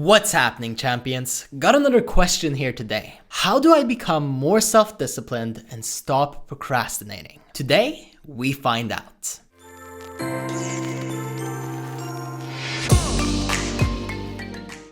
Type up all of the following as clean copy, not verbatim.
What's happening, champions? Got another question here today. How do I become more self-disciplined and stop procrastinating? Today, we find out.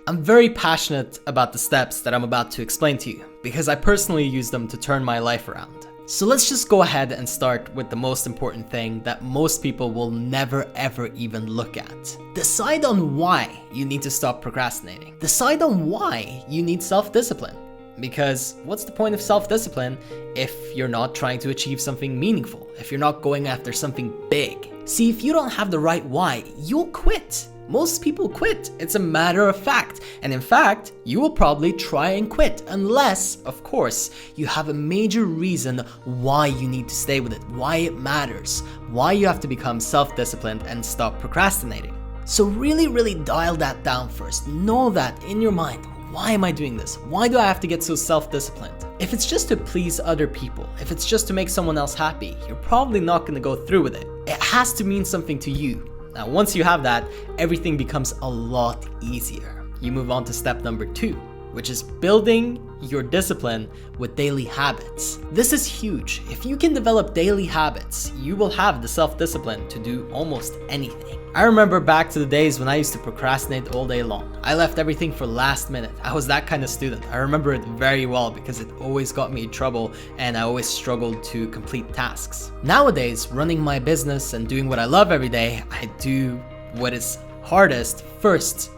I'm very passionate about the steps that I'm about to explain to you because I personally use them to turn my life around. So let's just go ahead and start with the most important thing that most people will never ever even look at. Decide on why you need to stop procrastinating. Decide on why you need self-discipline. Because what's the point of self-discipline if you're not trying to achieve something meaningful, if you're not going after something big? See, if you don't have the right why, you'll quit. Most people quit. It's a matter of fact. And in fact, you will probably try and quit unless, of course, you have a major reason why you need to stay with it, why it matters, why you have to become self-disciplined and stop procrastinating. So really dial that down first. Know that in your mind. Why am I doing this? Why do I have to get so self-disciplined? If it's just to please other people, if it's just to make someone else happy, you're probably not going to go through with it. It has to mean something to you. Now, once you have that, everything becomes a lot easier. You move on to step number 2, which is building your discipline with daily habits. This is huge. If you can develop daily habits, you will have the self-discipline to do almost anything. I remember back to the days when I used to procrastinate all day long. I left everything for last minute. I was that kind of student. I remember it very well because it always got me in trouble and I always struggled to complete tasks. Nowadays, running my business and doing what I love every day, I do what is hardest first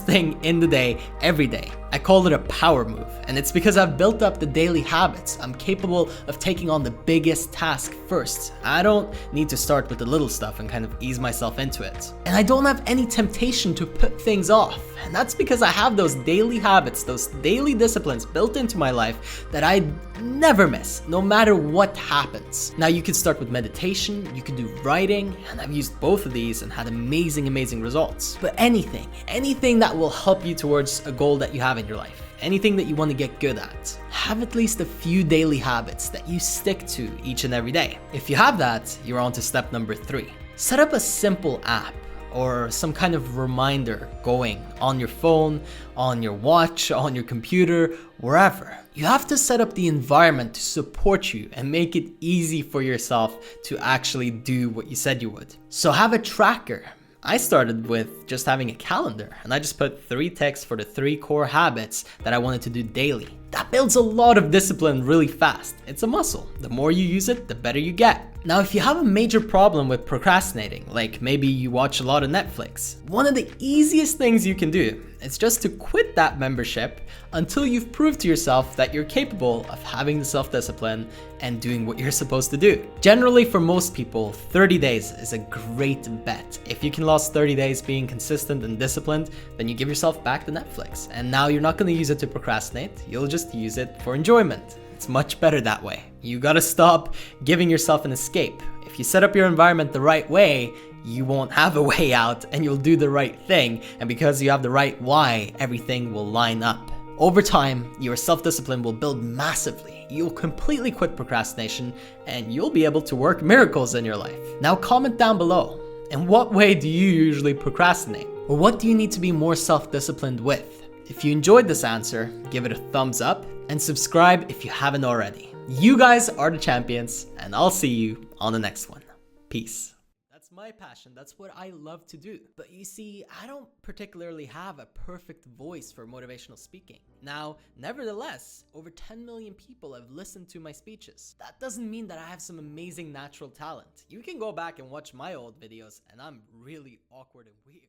thing in the day, every day. I call it a power move, and it's because I've built up the daily habits. I'm capable of taking on the biggest task first. I don't need to start with the little stuff and kind of ease myself into it. And I don't have any temptation to put things off. And that's because I have those daily habits, those daily disciplines built into my life that I never miss, no matter what happens. Now, you could start with meditation, you could do writing, and I've used both of these and had amazing results. But anything that will help you towards a goal that you have in your life, anything that you want to get good at, have at least a few daily habits that you stick to each and every day. If you have that, you're on to step number 3. Set up a simple app or some kind of reminder going on your phone, on your watch, on your computer, wherever. You have to set up the environment to support you and make it easy for yourself to actually do what you said you would. So have a tracker. I started with just having a calendar and I just put 3 texts for the 3 core habits that I wanted to do daily. That builds a lot of discipline really fast. It's a muscle. The more you use it, the better you get. Now, if you have a major problem with procrastinating, like maybe you watch a lot of Netflix, one of the easiest things you can do is just to quit that membership until you've proved to yourself that you're capable of having the self-discipline and doing what you're supposed to do. Generally, for most people, 30 days is a great bet. If you can last 30 days being consistent and disciplined, then you give yourself back to Netflix. And now you're not going to use it to procrastinate. You'll just use it for enjoyment. It's much better that way. You gotta stop giving yourself an escape. If you set up your environment the right way, you won't have a way out and you'll do the right thing. And because you have the right why, everything will line up. Over time, your self-discipline will build massively. You'll completely quit procrastination and you'll be able to work miracles in your life. Now comment down below. In what way do you usually procrastinate? Or what do you need to be more self-disciplined with? If you enjoyed this answer, give it a thumbs up and subscribe if you haven't already. You guys are the champions, and I'll see you on the next one. Peace. That's my passion. That's what I love to do. But you see, I don't particularly have a perfect voice for motivational speaking. Now, nevertheless, over 10 million people have listened to my speeches. That doesn't mean that I have some amazing natural talent. You can go back and watch my old videos, and I'm really awkward and weird.